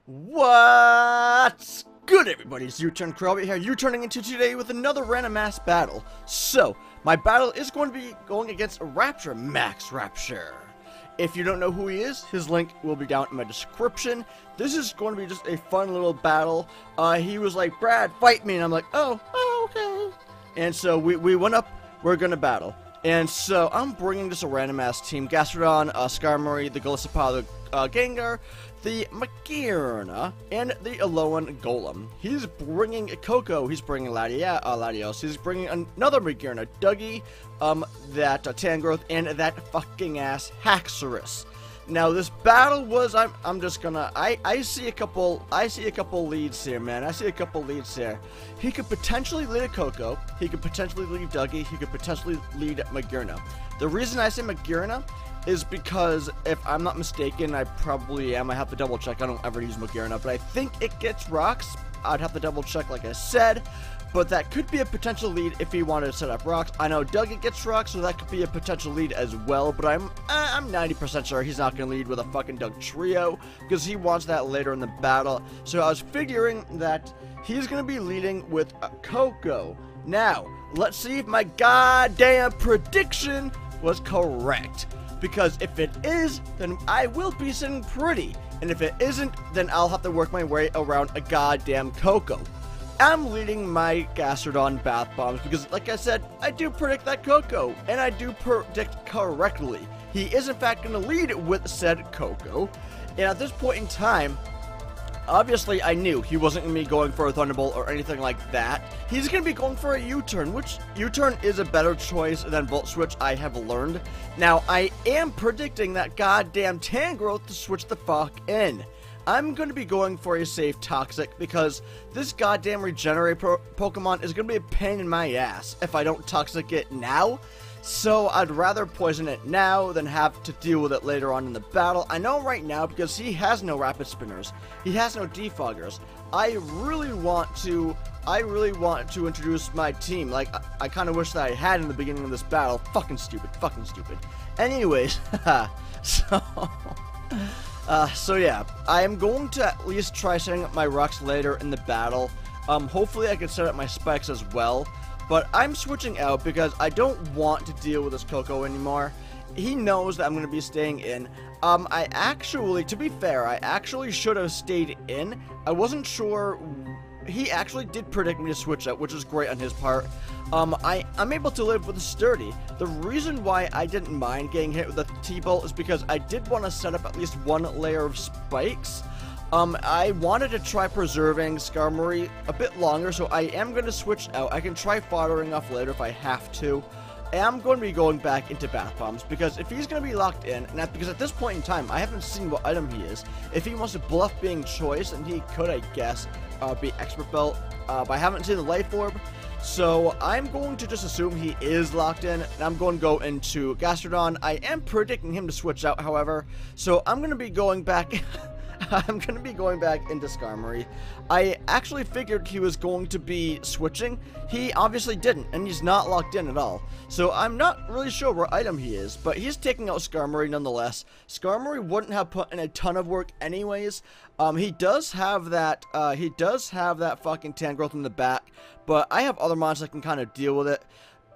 What's good, everybody? It's UturnCrobat here, U-turning into today with another random ass battle. So, my battle is going to be going against Rapture, Max Rapture. If you don't know who he is, his link will be down in my description. This is going to be just a fun little battle. He was like, Brad, fight me, and I'm like, oh, okay. And so we went up, we're gonna battle. And so I'm bringing just a random ass team: Gastrodon, Skarmory, the Golisopod, Gengar, the Magearna, and the Alolan Golem. He's bringing Coco, he's bringing Latios, he's bringing another Magearna, Dougie, that Tangrowth, and that fucking ass Haxorus. Now this battle was, I'm just gonna, I see a couple leads here, man. I see a couple leads here. He could potentially lead a Coco, he could potentially lead Dougie, he could potentially lead Magearna. The reason I say Magearna is because, if I'm not mistaken, I probably am, I have to double check, I don't ever use Magearna, but I think it gets rocks. I'd have to double check like I said, but that could be a potential lead if he wanted to set up rocks. I know Dougie gets rocks, so that could be a potential lead as well, but I'm 90% sure he's not going to lead with a fucking Dugtrio, because he wants that later in the battle. So I was figuring that he's going to be leading with a Coco. Now, let's see if my goddamn prediction was correct. Because if it is, then I will be sitting pretty. And if it isn't, then I'll have to work my way around a goddamn Coco. I'm leading my Gastrodon Bath Bombs because, like I said, I do predict that Coco. And I do predict correctly. He is in fact going to lead with said Coco. And at this point in time, obviously I knew he wasn't going to be going for a Thunderbolt or anything like that. He's going to be going for a U-turn, which U-turn is a better choice than Volt Switch, I have learned. Now, I am predicting that goddamn Tangrowth to switch the fuck in. I'm going to be going for a safe Toxic because this goddamn Regenerate Pokemon is going to be a pain in my ass if I don't Toxic it now. So I'd rather poison it now than have to deal with it later on in the battle. I know right now, because he has no Rapid Spinners, he has no Defoggers. I really want to introduce my team. Like, I kind of wish that I had in the beginning of this battle. Fucking stupid. Anyways, so yeah, I am going to at least try setting up my rocks later in the battle. Hopefully I can set up my spikes as well. But I'm switching out because I don't want to deal with this Coco anymore. He knows that I'm going to be staying in. I actually, to be fair, I actually should have stayed in. I wasn't sure. He actually did predict me to switch out, which is great on his part. I'm able to live with a Sturdy. The reason why I didn't mind getting hit with a T-Bolt is because I did want to set up at least one layer of spikes. I wanted to try preserving Skarmory a bit longer, so I am going to switch out. I can try foddering off later if I have to. I am going to be going back into Bath Bombs, because if he's going to be locked in, and because at this point in time, I haven't seen what item he is. If he wants to bluff being choice, and he could, I guess, be Expert Belt, but I haven't seen the Life Orb. So I'm going to just assume he is locked in, and I'm going to go into Gastrodon. I am predicting him to switch out, however, so I'm going to be going back... I'm going to be going back into Skarmory. I actually figured he was going to be switching. He obviously didn't, and he's not locked in at all. So I'm not really sure what item he is, but he's taking out Skarmory nonetheless. Skarmory wouldn't have put in a ton of work anyways. He does have that fucking Tangrowth in the back, but I have other mons that can kind of deal with it.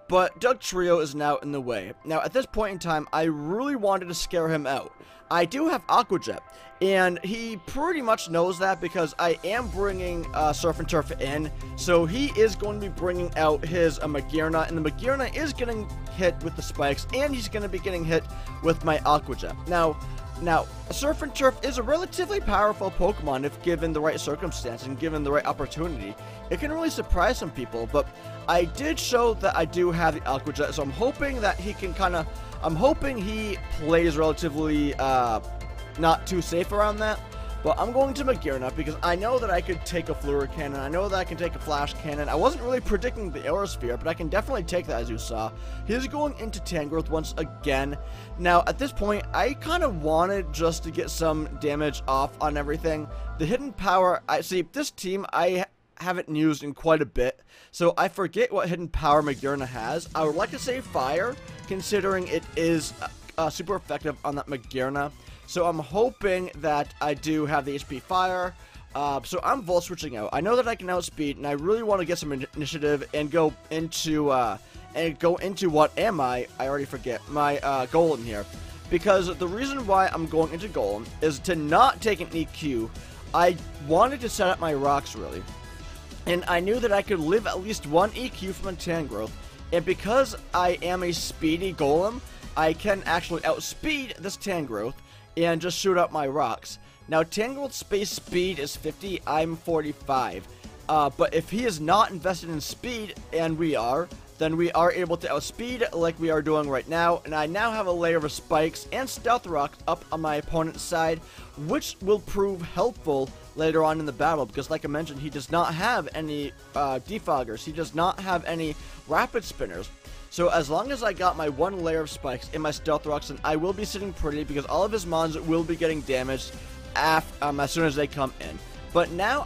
But Dugtrio is now in the way. Now, at this point in time, I really wanted to scare him out. I do have Aqua Jet, and he pretty much knows that because I am bringing Surf and Turf in, so he is going to be bringing out his Magearna, and the Magearna is getting hit with the spikes, and he's going to be getting hit with my Aqua Jet. Now, Surf and Turf is a relatively powerful Pokemon if given the right circumstance and given the right opportunity. It can really surprise some people, but I did show that I do have the Aqua Jet, so I'm hoping that he can I'm hoping he plays relatively not too safe around that. But I'm going to Magearna because I know that I could take a Fluid Cannon. I know that I can take a Flash Cannon. I wasn't really predicting the Aerosphere, but I can definitely take that, as you saw. He's going into Tangrowth once again. Now, at this point, I kind of wanted just to get some damage off on everything. The hidden power, I see, this team, I haven't used in quite a bit, so I forget what hidden power Magearna has. I would like to say Fire, considering it is super effective on that Magearna. So I'm hoping that I do have the HP Fire. So I'm Volt switching out. I know that I can outspeed, and I really want to get some initiative and go into what am I already forget my Golem here. Because the reason why I'm going into Golem is to not take an EQ. I wanted to set up my rocks really. And I knew that I could live at least one EQ from a Tangrowth. And because I am a speedy Golem, I can actually outspeed this Tangrowth and just shoot up my rocks. Now, Tangrowth's base speed is 50, I'm 45. But if he is not invested in speed, and we are, then we are able to outspeed like we are doing right now. And I now have a layer of spikes and stealth rocks up on my opponent's side, which will prove helpful later on in the battle, because like I mentioned, he does not have any defoggers, he does not have any rapid spinners. So as long as I got my one layer of spikes in my stealth rocks, then I will be sitting pretty, because all of his mons will be getting damaged as soon as they come in. But now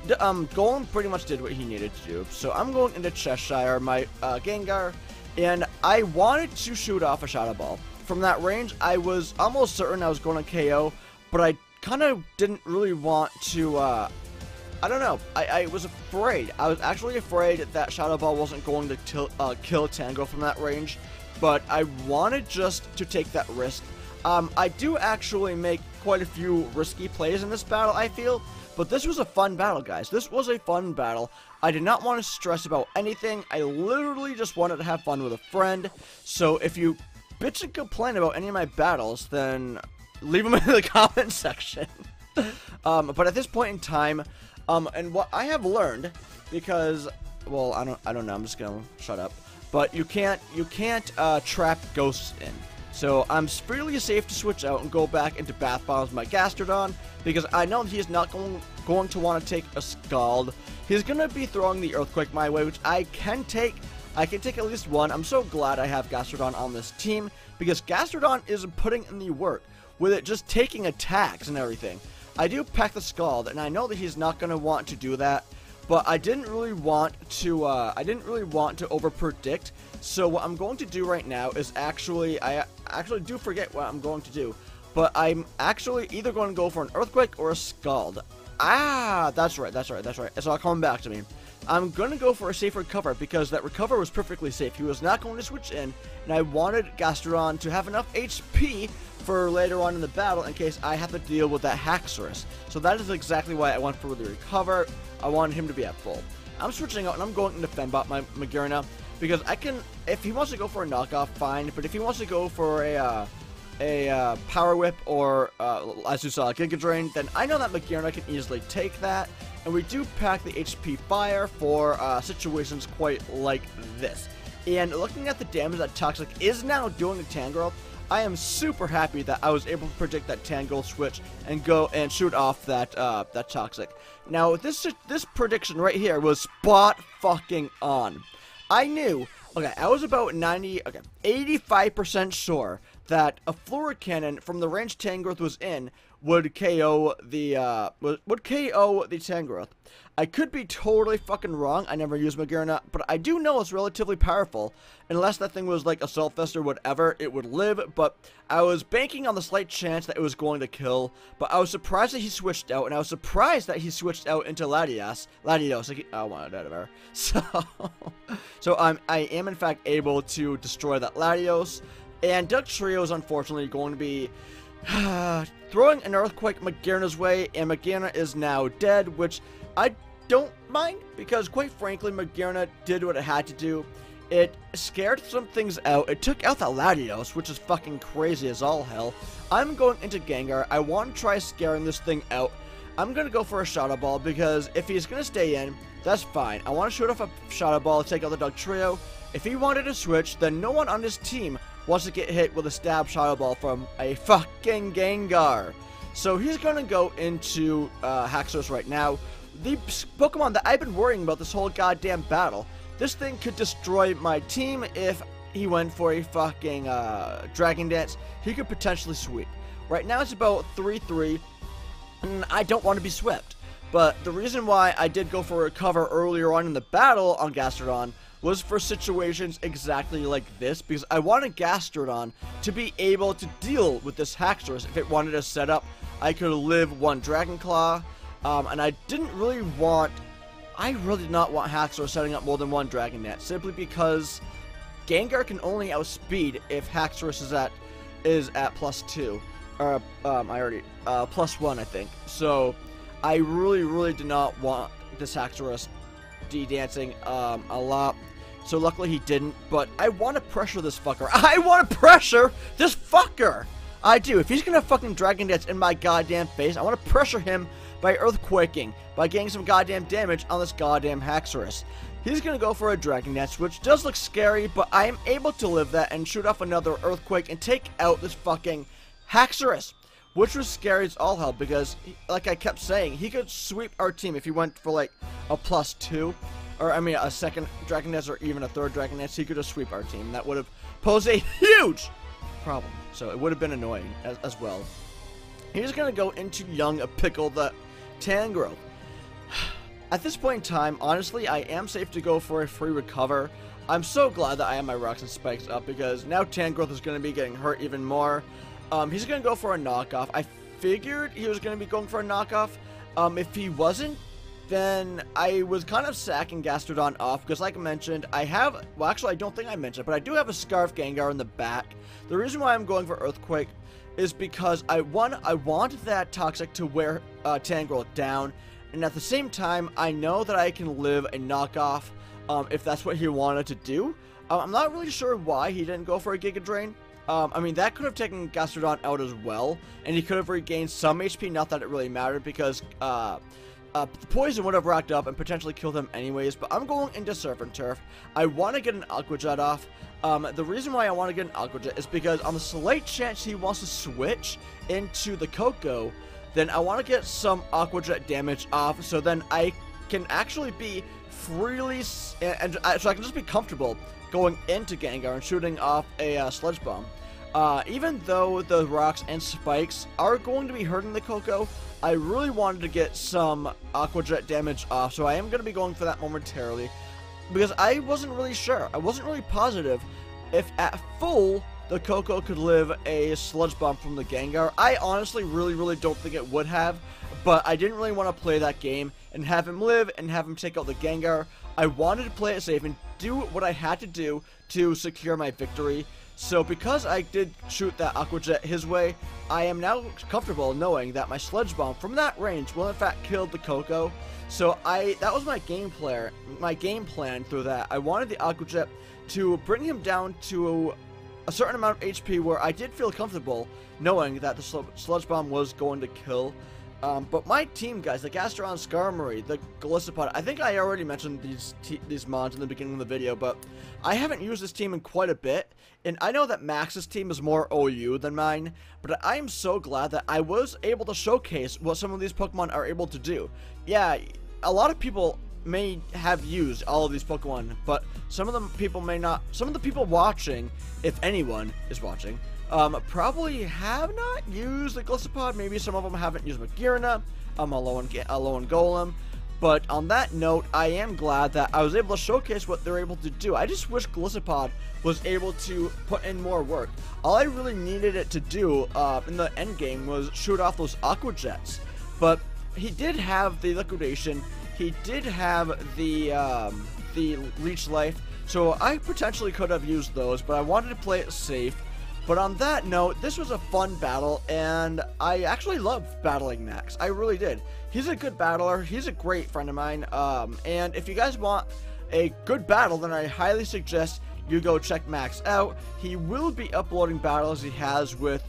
Golem pretty much did what he needed to do. So I'm going into Cheshire, my Gengar, and I wanted to shoot off a Shadow Ball. From that range, I was almost certain I was going to KO, but I kind of didn't really want to, I don't know, I was afraid. I was actually afraid that Shadow Ball wasn't going to kill Tango from that range, but I wanted just to take that risk. I do actually make quite a few risky plays in this battle, I feel, but this was a fun battle, guys. This was a fun battle. I did not want to stress about anything. I literally just wanted to have fun with a friend. So if you bitch and complain about any of my battles, then leave them in the comment section. But at this point in time, and what I have learned, because, well, I don't know, I'm just gonna shut up. But you can't trap ghosts in. So I'm fairly safe to switch out and go back into Bath Bombs my Gastrodon, because I know he is not going to want to take a Scald. He's gonna be throwing the Earthquake my way, which I can take. I can take at least one. I'm so glad I have Gastrodon on this team, because Gastrodon is putting in the work with it just taking attacks and everything. I do pack the Scald, and I know that he's not going to want to do that, but I didn't really want to overpredict. So what I'm going to do right now is I actually do forget what I'm going to do, but I'm actually either going to go for an Earthquake or a Scald. Ah, that's right. It's all coming back to me. I'm going to go for a safe recover, because that recover was perfectly safe. He was not going to switch in, and I wanted Gastrodon to have enough HP for later on in the battle in case I have to deal with that Haxorus. So that is exactly why I went for the recover. I wanted him to be at full. I'm switching out, and I'm going into Fembot my Magearna, because I can, if he wants to go for a knockoff, fine, but if he wants to go for a Power Whip or, as you saw, Giga Drain, then I know that Magearna can easily take that. And we do pack the HP Fire for situations quite like this. And looking at the damage that Toxic is now doing to Tangrowth, I am super happy that I was able to predict that Tangrowth switch and go and shoot off that Toxic. Now this prediction right here was spot fucking on. I knew, okay, I was about 85% sure that a Flora Cannon from the range Tangrowth was in would KO the Tangrowth. I could be totally fucking wrong. I never used Magearna, but I do know it's relatively powerful. Unless that thing was like Assault Vest or whatever, it would live. But I was banking on the slight chance that it was going to kill. But I was surprised that he switched out, and I was surprised that he switched out into Latios. Oh, whatever. So I am in fact able to destroy that Latios, and Duck Trio is unfortunately going to be throwing an Earthquake Magearna's way, and Magearna is now dead, which I don't mind, because quite frankly, Magearna did what it had to do. It scared some things out. It took out that Latios, which is fucking crazy as all hell. I'm going into Gengar. I want to try scaring this thing out. I'm going to go for a Shadow Ball, because if he's going to stay in, that's fine. I want to shoot off a Shadow Ball to take out the Duck Trio. If he wanted to switch, then no one on his team wants to get hit with a stab Shadow Ball from a fucking Gengar. So he's going to go into Haxorus right now. The Pokemon that I've been worrying about this whole goddamn battle. This thing could destroy my team if he went for a fucking Dragon Dance. He could potentially sweep. Right now it's about 3-3, and I don't want to be swept. But the reason why I did go for a recover earlier on in the battle on Gastrodon was for situations exactly like this, because I wanted Gastrodon to be able to deal with this Haxorus if it wanted to set up. I could live one Dragon Claw, and I didn't really want, I really did not want Haxorus setting up more than one Dragon Net, simply because Gengar can only outspeed if Haxorus is at +2, or +1, I think. So I really did not want this Haxorus D-dancing a lot. So luckily he didn't, but I want to pressure this fucker. I want to pressure this fucker! I do. If he's gonna fucking Dragon Dance in my goddamn face, I want to pressure him by earthquaking, by getting some goddamn damage on this goddamn Haxorus. He's gonna go for a Dragon Dance, which does look scary, but I am able to live that and shoot off another earthquake and take out this fucking Haxorus, which was scary as all hell, because, like I kept saying, he could sweep our team if he went for like a +2, or I mean a second Dragon Dance or even a third Dragon Dance. He could just sweep our team. That would have posed a huge problem, so it would have been annoying as well. He's gonna go into young Pickle the Tangrowth. At this point in time, honestly, I am safe to go for a free recover. I'm so glad that I have my Rocks and Spikes up, because now Tangrowth is going to be getting hurt even more. He's going to go for a knockoff. I figured he was going to be going for a knockoff. If he wasn't, then I was kind of sacking Gastrodon off, because like I mentioned, I have, well actually I don't think I mentioned, but I do have a Scarf Gengar in the back. The reason why I'm going for Earthquake is because I want that Toxic to wear Tangrowth down, and at the same time, I know that I can live a knockoff if that's what he wanted to do. I'm not really sure why he didn't go for a Giga Drain. I mean, that could have taken Gastrodon out as well, and he could have regained some HP, not that it really mattered, because the poison would have racked up and potentially killed him anyways. But I'm going into Surf and Turf. I want to get an Aqua Jet off. The reason why I want to get an Aqua Jet is because on the slight chance he wants to switch into the Koko, then I want to get some Aqua Jet damage off, so then I can actually be freely, so I can just be comfortable going into Gengar and shooting off a Sludge Bomb. Even though the Rocks and Spikes are going to be hurting the Koko, I really wanted to get some Aqua Jet damage off, so I am going to be going for that momentarily, because I wasn't really sure. I wasn't really positive if at full the Koko could live a Sludge Bomb from the Gengar. I honestly really don't think it would have, but I didn't really want to play that game and have him live and have him take out the Gengar. I wanted to play it safe and do what I had to do to secure my victory. So because I did shoot that Aqua Jet his way, I am now comfortable knowing that my Sludge Bomb from that range will in fact kill the Koko. So that was my game plan through that. I wanted the Aqua Jet to bring him down to a certain amount of HP where I did feel comfortable knowing that the Sludge Bomb was going to kill. But my team, guys, the Gastrodon, Skarmory, the Golisopod, I think I already mentioned these mods in the beginning of the video, but I haven't used this team in quite a bit, and I know that Max's team is more OU than mine, but I am so glad that I was able to showcase what some of these Pokemon are able to do. Yeah, a lot of people may have used all of these Pokemon, but some of the people may not. Some of the people watching, if anyone is watching, probably have not used the Golisopod. Maybe some of them haven't used Magearna, Alolan Golem. But on that note, I am glad that I was able to showcase what they're able to do. I just wish Golisopod was able to put in more work. All I really needed it to do in the end game was shoot off those Aqua Jets. But he did have the Liquidation. He did have the Leech Life. So I potentially could have used those, but I wanted to play it safe. But on that note, this was a fun battle, and I actually love battling Max. I really did. He's a good battler. He's a great friend of mine. And if you guys want a good battle, then I highly suggest you go check Max out. He will be uploading battles he has with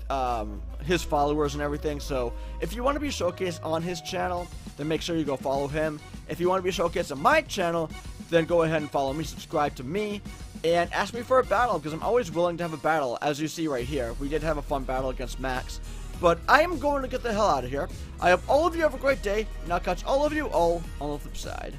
his followers and everything. So if you want to be showcased on his channel, then make sure you go follow him. If you want to be showcased on my channel, then go ahead and follow me, subscribe to me, and ask me for a battle, because I'm always willing to have a battle. As you see right here, we did have a fun battle against Max, but I am going to get the hell out of here. I hope all of you have a great day, and I'll catch all of you all on the flip side.